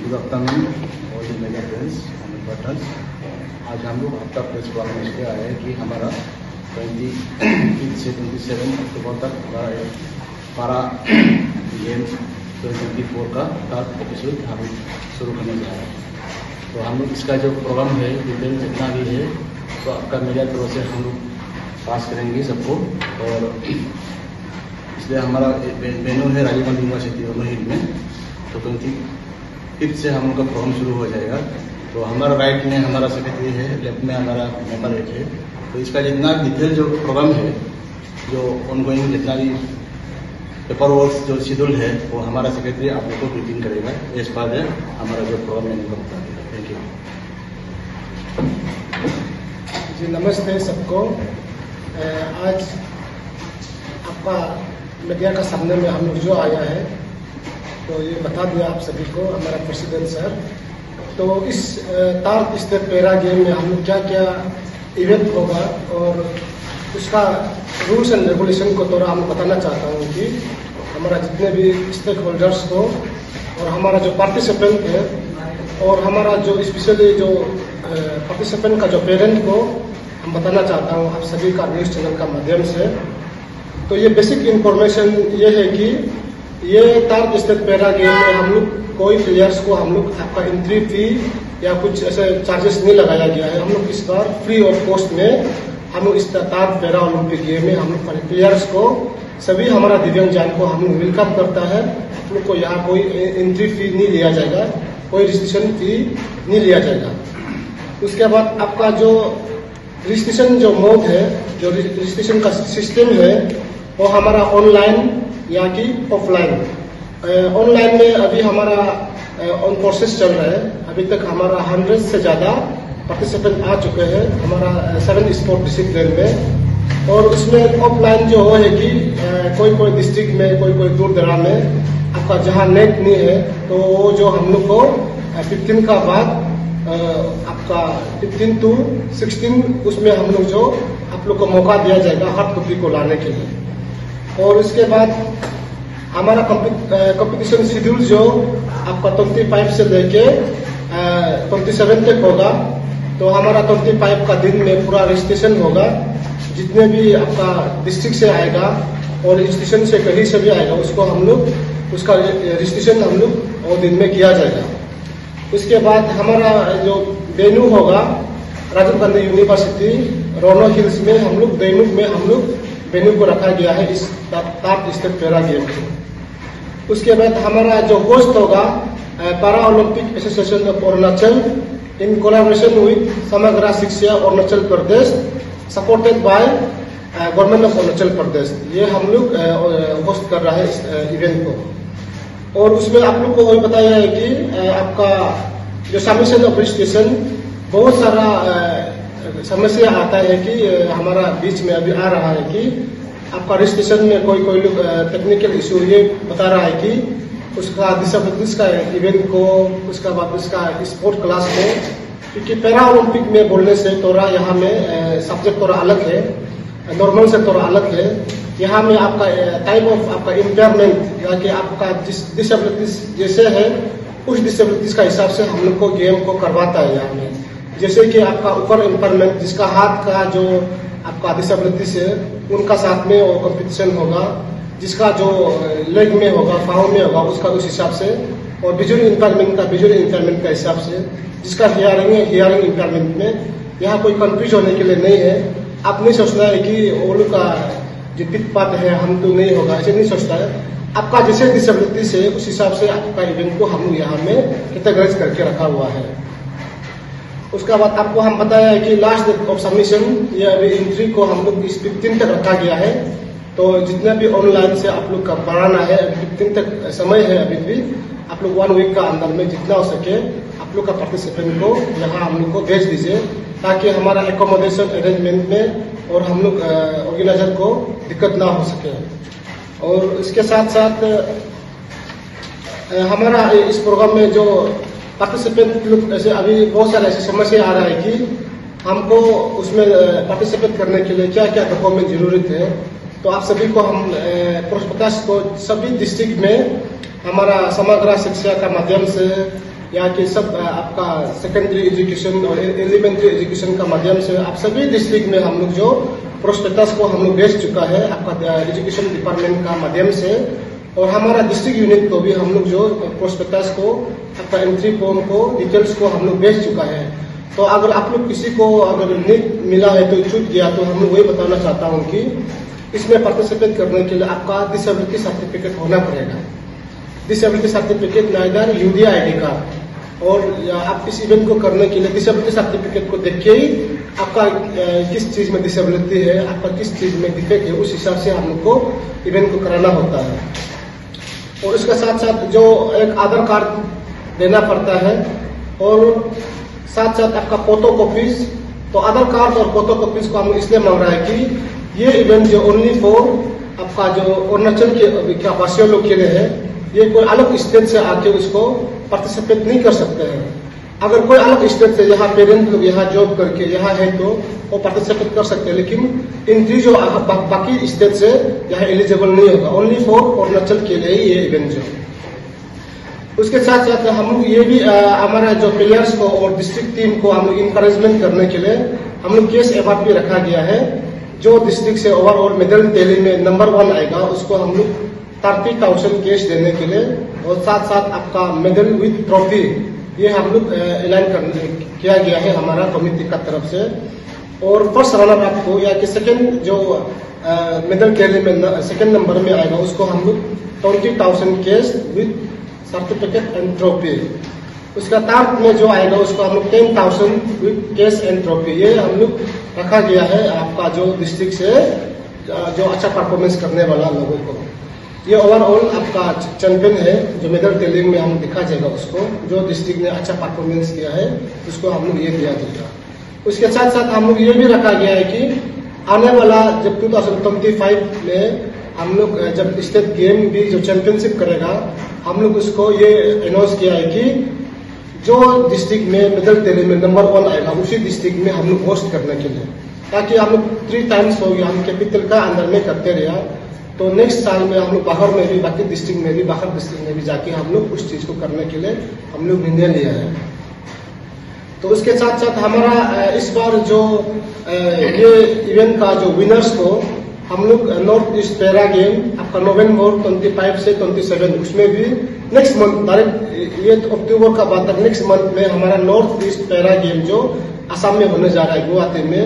Good afternoon all the mega friends and partners. आज हम लोग आपका प्रेस कॉन्फ्रेंस पे आए हैं कि हमारा 25 से 27 अक्टूबर तक हमारा पारा गेम्स 2024 का थर्ड एपिसोड हम शुरू करने जा रहे हैं। तो हम लोग इसका जो प्रोग्राम है डिटेल जितना भी है तो आपका मीडिया तरफ से हम लोग पास करेंगे सबको। और इसलिए हमारा वेन्यू है राजीव गांधी यूनिवर्सिटी रोनो हिल में। तो 25 से हम लोग का प्रोग्राम शुरू हो जाएगा। तो हमारा राइट में हमारा सेक्रेटरी है, लेफ्ट में हमारा मेंबर है। तो इसका जितना डिटेल जो प्रोग्राम है, जो ऑनगोइंग जितना भी पेपर वर्क जो शेड्यूल है, वो हमारा सेक्रेटरी आप लोग को ब्रीफिंग करेगा। इस बात है हमारा जो प्रोग्राम है उनको बता देगा। थैंक यू जी, नमस्ते सबको। आज आपका मीडिया का सामने में हम लोग जो आया है तो ये बता दिया आप सभी को हमारा प्रेसिडेंट सर। तो इस थर्ड स्टेट पैरा गेम में हम लोग क्या क्या इवेंट होगा और उसका रूल्स एंड रेगुलेशन को थोड़ा हम बताना चाहता हूँ कि हमारा जितने भी स्टेक होल्डर्स को और हमारा जो पार्टिसिपेंट है और हमारा जो स्पेशली जो पार्टिसिपेंट का जो पेरेंट को हम बताना चाहता हूँ आप सभी का न्यूज़ चैनल का माध्यम से। तो ये बेसिक इन्फॉर्मेशन ये है कि ये थर्ड स्टेट पैरा गेम में हम लोग कोई प्लेयर्स को हम लोग आपका एंट्री फी या कुछ ऐसे चार्जेस नहीं लगाया गया है। हम लोग इस बार फ्री ऑफ कॉस्ट में हम लोग इस थर्ड पैरा ओलंपिक गेम में हम लोग प्लेयर्स को सभी हमारा दिव्यांगजन को हम लोग वेलकम करता है। आप लोग को यहाँ कोई एंट्री फी नहीं लिया जाएगा, कोई रजिस्ट्रेशन फी नहीं लिया जाएगा। उसके बाद आपका जो रजिस्ट्रेशन जो मोड है, जो रजिस्ट्रेशन का सिस्टम है, वो हमारा ऑनलाइन या कि ऑफलाइन। ऑनलाइन में अभी हमारा ऑन प्रोसेस चल रहा है। अभी तक हमारा 100 से ज़्यादा पार्टिसिपेंट आ चुके हैं हमारा 7 स्पोर्ट डिसिप्लिन में। और उसमें ऑफलाइन जो है कि कोई डिस्ट्रिक्ट में कोई दूर दराज में आपका जहाँ नेट नहीं है तो वो जो हम लोग को 15 का बाद आपका 15 to 16 उसमें हम लोग जो आप लोग को मौका दिया जाएगा हार्ड कॉपी को लाने के लिए। और उसके बाद हमारा कंपटीशन शेड्यूल जो आपका 25 से लेके 27 तक होगा। तो हमारा 25 का दिन में पूरा रजिस्ट्रेशन होगा। जितने भी आपका डिस्ट्रिक्ट से आएगा और स्टेशन से कहीं से भी आएगा उसको हम लोग उसका रजिस्ट्रेशन हम लोग वो दिन में किया जाएगा। उसके बाद हमारा जो वेन्यू होगा राजीव गांधी यूनिवर्सिटी रोनो हिल्स में हम लोग वेन्यू को रखा गया है इस थर्ड स्टेट पैरा गेम में। उसके बाद हमारा जो होस्ट होगा para Olympic association of Arunachal in collaboration with Samagra Shiksha Arunachal Pradesh supported by government of Arunachal Pradesh. ये हम लोग होस्ट कर रहा है इस इवेंट को। और उसमें आप लोग को वही बताया है कि आपका जो सबमिशन ऑफ रजिस्ट्रेशन बहुत सारा समस्या आता है कि हमारा बीच में अभी आ रहा है कि आपका रजिस्ट्रेशन में कोई लोग टेक्निकल इशू ये बता रहा है कि उसका डिसेबिलिटीज का इवेंट को उसका बाद उसका स्पोर्ट क्लास को, क्योंकि पैरा ओलंपिक में बोलने से थोड़ा यहाँ में सब्जेक्ट थोड़ा अलग है, नॉर्मल से थोड़ा अलग है। यहाँ में आपका टाइप ऑफ आपका इम्पेयरमेंट या कि आपका डिसेबिलिटीज जैसे है उस डिसेबिलिटीज का हिसाब से हम लोग को गेम को करवाता है यहाँ में। जैसे कि आपका ऊपर इम्पेयरमेंट जिसका हाथ का जो आपका डिसेबिलिटीज है उनका साथ में वो कंपटीशन होगा, जिसका जो लेग में होगा पाँव में होगा उसका उस हिसाब से, और विजुअल इम्पेयरमेंट का हिसाब से, जिसका हियरिंग इम्पेयरमेंट में यहाँ कोई कंफ्यूज होने के लिए नहीं है। आप नहीं सोचना है कि वो लोग का जो पिट पात है हम तो नहीं होगा, ऐसे नहीं सोचता है। आपका जैसे डिसेबिलिटीज है उस हिसाब से आपका इवेंट को हम यहाँ में कैटेगराइज करके रखा हुआ है। उसका बाद आपको हम बताया है कि लास्ट डेट ऑफ सबमिशन ये अभी एंट्री को हम लोग इस 15 तक रखा गया है। तो जितना भी ऑनलाइन से आप लोग का बढ़ाना है 15 तक समय है अभी भी। आप लोग 1 वीक का अंदर में जितना हो सके आप लोग का पार्टिसिपेंट को यहाँ हम लोग को भेज दीजिए, ताकि हमारा एकोमोडेशन अरेंजमेंट में और हम लोग ऑर्गेनाइजर को दिक्कत ना हो सके। और इसके साथ साथ हमारा इस प्रोग्राम में जो पार्टिसिपेंट लोग ऐसे अभी बहुत सारे ऐसी समस्या आ रहा है कि हमको उसमें पार्टिसिपेट करने के लिए क्या क्या डॉक्यूमेंट जरूरत है। तो आप सभी को हम प्रोस्पेक्टस को सभी डिस्ट्रिक्ट में हमारा समग्र शिक्षा का माध्यम से यहाँ के सब आपका सेकेंडरी एजुकेशन और एलिमेंट्री एजुकेशन का माध्यम से आप सभी डिस्ट्रिक्ट में हम लोग जो प्रोस्पेक्टस को हम लोग भेज चुका है आपका एजुकेशन डिपार्टमेंट का माध्यम से। और हमारा डिस्ट्रिक्ट यूनिट को भी हम लोग जो प्रोस्पेक्टस को आपका एंट्री फॉर्म को डिटेल्स को हम लोग भेज चुका है। तो अगर आप लोग किसी को अगर नहीं मिला है तो छूट गया तो हम लोग वही बताना चाहता हूँ कि इसमें पार्टिसिपेट करने के लिए आपका डिसेबिलिटी सर्टिफिकेट होना पड़ेगा। Disability certificate neither UDI ID card, और आप इस इवेंट को करने के लिए डिसेबिलिटी सर्टिफिकेट को देख के ही आपका किस चीज में डिसेबिलिटी है, आपका किस चीज में डिफेक्ट है, उस हिसाब से हम लोग को इवेंट को कराना होता है। और इसके साथ साथ जो एक आधार कार्ड देना पड़ता है और साथ साथ आपका फोटो कॉपीज। तो आधार कार्ड और फोटो कॉपीज को हम इसलिए मांग रहा है कि ये इवेंट जो ओनली फॉर आपका जो अरुणाचल के वासियों लोग के लिए है, ये कोई अलग स्टेट से आके उसको पार्टिसिपेट नहीं कर सकते हैं। अगर कोई अलग स्टेट से यहाँ पेरेंट लोग यहाँ जॉब करके यहाँ है तो वो पार्टिसिपेट कर सकते हैं, लेकिन इनकी जो बाकी स्टेट से यहाँ एलिजिबल नहीं होगा। ओनली फॉर अरुणाचल के लिए ये इवेंट जो। उसके साथ साथ हम लोग ये भी हमारा जो प्लेयर्स को और डिस्ट्रिक्ट टीम को हम लोग इंकरेजमेंट करने के लिए हम लोग कैश अवार्ड भी रखा गया है। जो डिस्ट्रिक्ट से ओवरऑल मेडल टैली में नंबर 1 आएगा उसको हम लोग 30,000 कैश देने के लिए, और साथ साथ आपका मेडल विद ट्रॉफी ये हम लोग ऐलान किया गया है हमारा कमेटी का तरफ से। और फर्स्ट रनर अप को या कि सेकेंड जो मेडल टैली में सेकेंड नंबर में आएगा उसको हम लोग 20,000 cash with certificate and trophy. उसका थर्ड में जो आएगा उसको हम लोग 10,000 विद कैश एंड ट्रॉफी ये हम लोग रखा गया है आपका जो डिस्ट्रिक्ट से जो अच्छा परफॉर्मेंस करने वाला लोगों को। ये ओवरऑल आपका चैंपियन है जो मेडल टेलिंग में हम दिखा जाएगा उसको, जो डिस्ट्रिक्ट ने अच्छा परफॉर्मेंस किया है उसको हम लोग ये दिया जाएगा। उसके साथ साथ हम लोग ये भी रखा गया है कि आने वाला जब 2025 में हम लोग जब स्टेट गेम भी जो चैंपियनशिप करेगा हम लोग उसको ये अनाउंस किया है कि जो डिस्ट्रिक्ट में मेडल टैली में नंबर 1 आएगा उसी डिस्ट्रिक्ट में हम लोग होस्ट करने के लिए, ताकि हम लोग 3 टाइम्स हो गया हम कैपिटल का अंदर में करते रहा, तो नेक्स्ट साल में हम लोग बाहर में भी बाकी डिस्ट्रिक्ट में भी बाहर डिस्ट्रिक्ट में भी जाके हम लोग उस चीज को करने के लिए हम लोग निर्णय लिया है। तो उसके साथ साथ हमारा इस बार जो ये इवेंट का जो विनर्स को हम लोग नॉर्थ ईस्ट पैरा गेम आपका नवंबर 25 से 27 उसमें भी नेक्स्ट मंथ डायरेक्ट ये अक्टूबर का बाद तक नेक्स्ट मंथ में हमारा नॉर्थ ईस्ट पैरा गेम जो असम में होने जा रहा है गुवाहाटी में,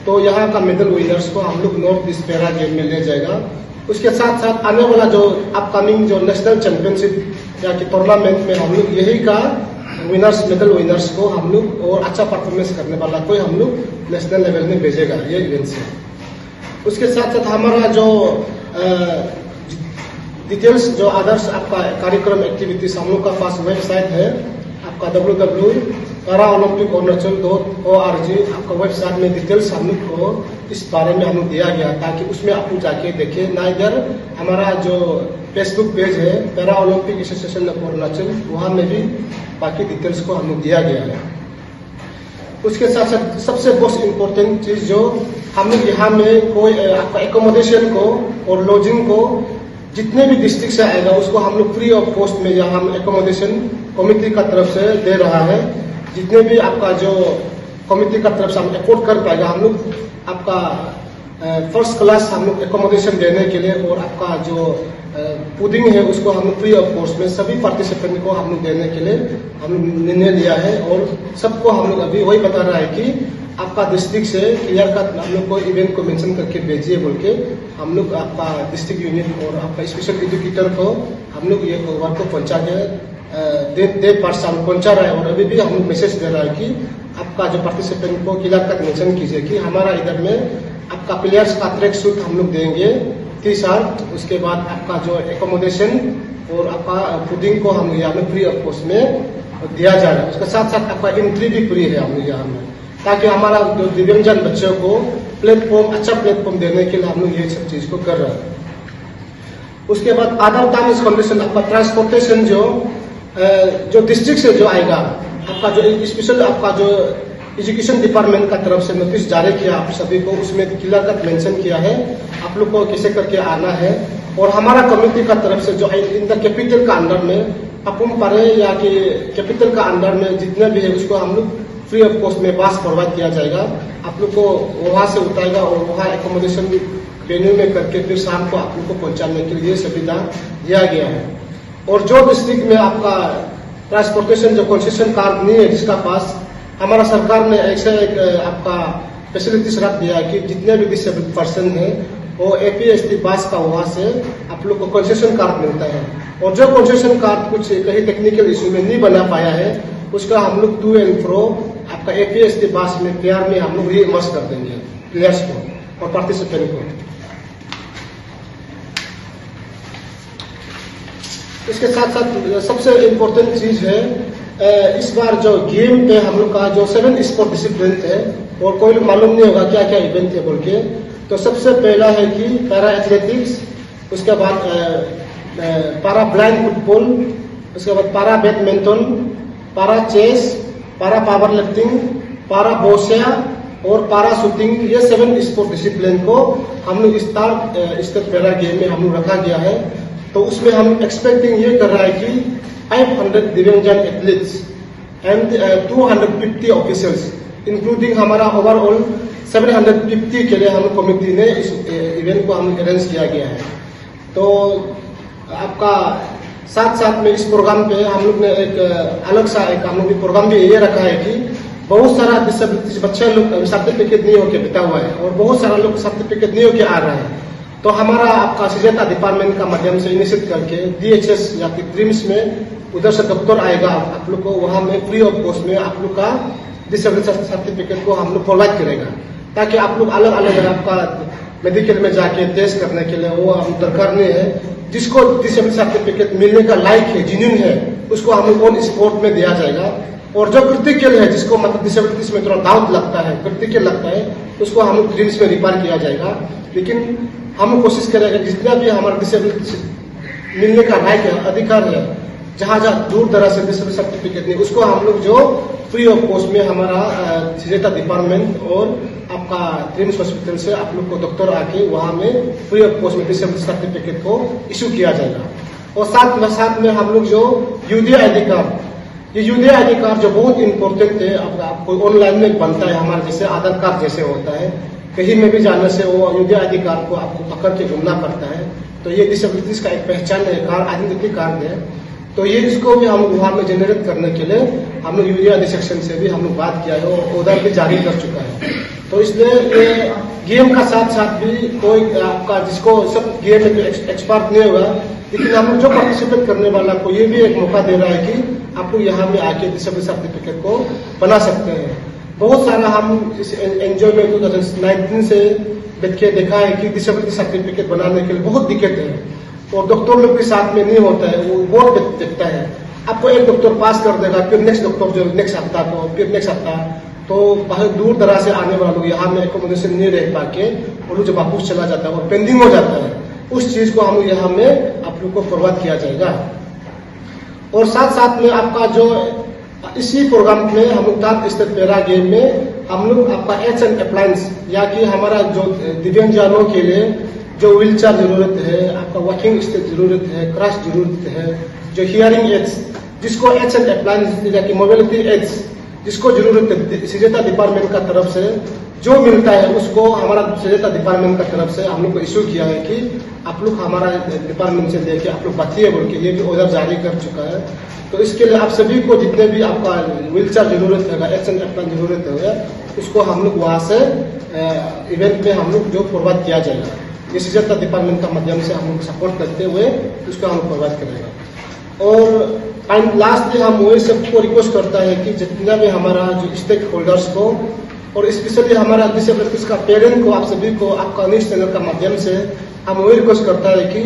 तो यहाँ का मेडल विनर्स को हम लोग नॉर्थ ईस्ट पैरा गेम में ले जाएगा। उसके साथ साथ आने वाला जो अपकमिंग जो नेशनल चैंपियनशिप या कि टूर्नामेंट में हम लोग यही का विनर्स मेडल विनर्स को हम लोग और अच्छा परफॉर्मेंस करने वाला कोई हम लोग नेशनल लेवल में भेजेगा ये इवेंट से। उसके साथ साथ हमारा जो डिटेल्स जो अदर्स आपका कार्यक्रम एक्टिविटीज हम लोग का पास वेबसाइट है आपका www.paraolympicarunachal.org आपका वेबसाइट में डिटेल्स हम लोग को इस बारे में हम लोग दिया गया, ताकि उसमें आप लोग जाके देखें। ना इधर हमारा जो फेसबुक पेज है para Olympic association of Arunachal, वहाँ में भी बाकी डिटेल्स को हम लोग दिया गया है। उसके साथ साथ सबसे मोस्ट इम्पोर्टेंट चीज जो हम लोग यहाँ में कोई आपका एकोमोडेशन को और लॉजिंग को जितने भी डिस्ट्रिक्ट से आएगा उसको हम लोग फ्री ऑफ कॉस्ट में यहाँ हम एकोमोडेशन कमेटी का तरफ से दे रहा है। जितने भी आपका जो कमेटी का तरफ से हम अफोर्ड कर पाएगा हम लोग आपका फर्स्ट क्लास हम लोग एकोमोडेशन देने के लिए, और आपका जो पुडिंग है उसको हम लोग फ्री ऑफ कॉस्ट में सभी पार्टिसिपेंट को हम लोग देने के लिए हम लोग निर्णय लिया है। और सबको हम लोग अभी वही बता रहा है कि आपका डिस्ट्रिक्ट से क्लियर कट हम लोग को इवेंट को मेंशन करके भेजिए बोल के हम लोग आपका डिस्ट्रिक्ट यूनिट और आपका स्पेशल एजुकेटर को हम लोग ये वर्क को पहुंचा के दे पार्सल पहुंचा रहा है। और अभी भी हम लोग मैसेज दे रहा है कि आपका जो पार्टिसिपेंट को क्लियर कट मेंशन कीजिए कि हमारा इधर में आपका प्लेयर्स का ट्रैक सूट हम लोग देंगे टी-शर्ट, उसके बाद आपका जो एकोमोडेशन और आपका फूडिंग को हम यहाँ में फ्री ऑफ कॉस्ट में दिया जा रहा है। उसके साथ साथ आपका एंट्री भी फ्री है हम लोग यहाँ में, ताकि हमारा जो दिव्यांगजन बच्चों को प्लेटफॉर्म अच्छा प्लेटफॉर्म देने के लिए हम लोग ये सब चीज को कर रहे हैं। उसके बाद अदर टर्म्स कंडीशन आपका ट्रांसपोर्टेशन जो डिस्ट्रिक्ट से जो आएगा आपका जो स्पेशल आपका जो एजुकेशन डिपार्टमेंट का तरफ से नोटिस जारी किया आप सभी को, उसमें क्लियर कट मेंशन किया है आप लोग को कैसे करके आना है और हमारा कम्युनिटी का तरफ से जो इन द कैपिटल का अंडर में अपुम परे या कि कैपिटल का अंडर में जितने भी है उसको हम लोग फ्री ऑफ कॉस्ट में बस प्रोवाइड किया जाएगा। आप लोग को वहाँ से उठाएगा और वहाँ एकोमोडेशन वेन्यू में करके फिर शाम को आप लोग को पहुँचाने के लिए सुविधा दिया गया है। और जो डिस्ट्रिक्ट में आपका ट्रांसपोर्टेशन जो कंसेशन कार्ड नहीं है जिसका पास, हमारा सरकार ने ऐसा एक आपका फैसिलिटीज रख दिया है कि जितने भी डिसेबल्ड पर्सन है वो APST बस का वहाँ से आप लोग को कंसेशन कार्ड मिलता है। और जो कंसेशन कार्ड कुछ कहीं टेक्निकल इशू में नहीं बना पाया है उसका हम लोग टू एंड फ्रो आपका APST बस में पेयर में हम लोग रीइंबर्स कर देंगे प्लेयर्स को और पार्टिसिपेंट को। इसके साथ साथ सबसे इम्पोर्टेंट चीज है इस बार जो गेम पे हम लोग का जो 7 स्पोर्ट डिसिप्लिन है और कोई मालूम नहीं होगा क्या क्या इवेंट है बोल के। तो सबसे पहला है कि पैरा एथलेटिक्स, उसके बाद पैरा ब्लाइंड फुटबॉल, उसके बाद para badminton, para chess, para power lifting, para boccia और पैरा शूटिंग। ये 7 स्पोर्ट डिसिप्लिन को हम लोग स्टेट पैरा गेम में हम लोग रखा गया है। तो उसमें हम एक्सपेक्टिंग ये कर रहा है कि 500 दिव्यांगजन एथलीट्स एंड 250 ऑफिसर्स इंक्लूडिंग हमारा ओवरऑल 750 के लिए हम कमेटी ने इस इवेंट को हम अरेंज किया गया है। तो आपका साथ साथ में इस प्रोग्राम पे हम लोग ने एक अलग सा एक हम लोग प्रोग्राम भी ये रखा है कि बहुत सारा डिसेबिलिटीज बच्चे लोग सर्टिफिकेट नहीं होके बिता हुआ है और बहुत सारा लोग सर्टिफिकेट नहीं होके आ रहा है। तो हमारा आपका सिजेता डिपार्टमेंट का माध्यम से इनिशिएट करके DHS या फिर ड्रीम्स में उधर से डॉक्टर आएगा आप लोग को वहाँ में फ्री ऑफ कॉस्ट में आप लोग का डिसेबिलिटी सर्टिफिकेट को हम लोग प्रोवाइड करेगा, ताकि आप लोग अलग अलग आपका मेडिकल में जाके टेस्ट करने के लिए वो हम दरकार नहीं है। जिसको डिसेबिलिटी सर्टिफिकेट मिलने का लायक है, जेन्युइन है, उसको हम लोग ऑन स्पॉट में दिया जाएगा। और जो क्रिटिकल है, जिसको मतलब डिसेबिलिटीज में थोड़ा डाउट लगता है, क्रिटिकल लगता है, उसको हम लोग ड्रीम्स में रिफर किया जाएगा। लेकिन हम कोशिश करेंगे जितना भी हमारा डिसेबिलिटी मिलने का लायक है, अधिकार है, जहाँ जहाँ दूर दराज से डिसेबिलिटी सर्टिफिकेट नहीं, उसको हम लोग जो फ्री ऑफ कॉस्ट में हमारा सिजेता डिपार्टमेंट और आपका ड्रीम्स हॉस्पिटल से आप लोग को डॉक्टर आके वहाँ में फ्री ऑफ कॉस्ट में डिसेबिलिटी सर्टिफिकेट को इशू किया जाएगा। और साथ में हम लोग जो यूडीआई आईडी कार्ड, ये यूडीआई आईडी कार्ड जो बहुत इंपॉर्टेंट है, आपको ऑनलाइन में बनता है, हमारे जैसे आधार कार्ड जैसे होता है, कहीं में भी जाने से वो यूडीआई आईडी कार्ड को आपको पकड़ के घूमना पड़ता है। तो ये डिसेबिलिटीज का एक पहचान है, कार्ड आइडेंटिटी कार्ड है। तो ये इसको भी हम वहाँ में जनरेट करने के लिए हम लोग यूडीआई सेक्शन से भी हम लोग बात किया है और ऑर्डर भी जारी कर चुका है। तो इसलिए ये गेम का साथ साथ भी कोई आपका जिसको सब गेम में एक्सपर्ट नहीं होगा, लेकिन हम लोग जो पार्टिसिपेट करने वाला को ये भी एक मौका दे रहा है कि आप लोग यहाँ में आके डिसेबिलिटी सर्टिफिकेट को बना सकते हैं। बहुत सारा हम इस एनजीओ में 2019 से देख के देखा है कि डिसेबिलिटी सर्टिफिकेट बनाने के लिए बहुत दिक्कत है और डॉक्टर लोग भी साथ में नहीं होता है, वो बहुत देखता है। आपको एक डॉक्टर पास कर देगा, फिर नेक्स्ट डॉक्टर जो नेक्स्ट हफ्ता को, फिर नेक्स्ट हफ्ता, तो बहुत दूर दराज से आने वाले लोग यहाँ में एकोमोडेशन नहीं रह पाके वो लोग जब वापस चला जाता है और पेंडिंग हो जाता है, उस चीज को हम यहाँ में आप लोग को फॉरवर्ड किया जाएगा। और साथ साथ में आपका जो इसी प्रोग्राम में हम लोग था स्टेट पैरा गेम में हम लोग आपका एड्स एंड अप्लायंस, या कि हमारा जो दिव्यांगजनों के लिए जो व्हील चेयर जरूरत है, आपका वॉकिंग स्टिक जरूरत है, क्रश जरूरत है, जो हियरिंग एड्स, जिसको एड्स एंड अप्लायंस या कि मोबिलिटी एड्स जिसको जरूरत है, सिजेता डिपार्टमेंट का तरफ से जो मिलता है उसको हमारा सिजेता डिपार्टमेंट का तरफ से हम लोग को इशू किया है कि आप लोग हमारा डिपार्टमेंट से लेके आप लोग बातिए बोल के ये भी ऑर्डर जारी कर चुका है। तो इसके लिए आप सभी को जितने भी आपका व्हील चेयर जरूरत है, एड्स एंड अप्लायंस जरूरत है, उसको हम लोग वहाँ से इवेंट में हम लोग जो फॉरवर्ड किया जाएगा, ये सिजेता डिपार्टमेंट का माध्यम से हम लोग सपोर्ट करते हुए उसको हम फॉरवर्ड करेगा। और लास्ट हम वही सबको रिक्वेस्ट करता है कि जितना भी हमारा जो स्टेक होल्डर्स को और स्पेशली हमारा डिसेबिलिटीज का पेरेंट को, आप सभी को आपका न्यूज चैनल का माध्यम से हम वही रिक्वेस्ट करता है कि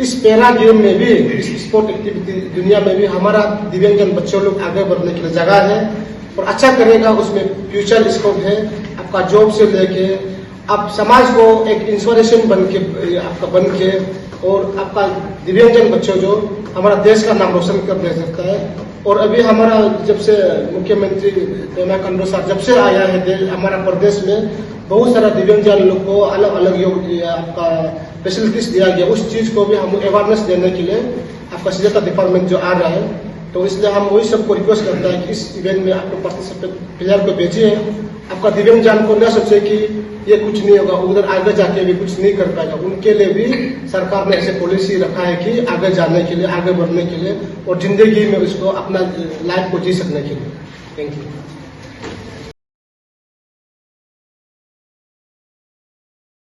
इस पैरा गेम में भी, इस स्पोर्ट एक्टिविटी दुनिया में भी हमारा दिव्यांगजन बच्चों लोग आगे बढ़ने के लिए जगह है और अच्छा करेगा, उसमें फ्यूचर स्कोप है। आपका जॉब से लेके आप समाज को एक इंस्पिरेशन बन के और आपका दिव्यांगजन बच्चों जो हमारा देश का नाम रोशन कर दे सकता है। और अभी हमारा जब से मुख्यमंत्री पेमा खांडू साहब जब से आया है हमारा प्रदेश में, बहुत सारा दिव्यांगजन लोग को अलग अलग आपका फैसिलिटीज दिया गया, उस चीज को भी हम अवेयरनेस देने के लिए आपका सीधा डिपार्टमेंट जो आ रहा है, तो इसलिए हम वही सबको रिक्वेस्ट करता है कि इस इवेंट में आप लोग पार्टिसिपेट प्लेयर को भेजिए। आपका दिव्यांगजन को न सोचे कि ये कुछ नहीं होगा, उधर आगे जाके भी कुछ नहीं कर पाएगा, उनके लिए भी सरकार ने ऐसे पॉलिसी रखा है कि आगे जाने के लिए, आगे बढ़ने के लिए और जिंदगी में उसको अपना लाइफ को जी सकने के लिए। Thank you.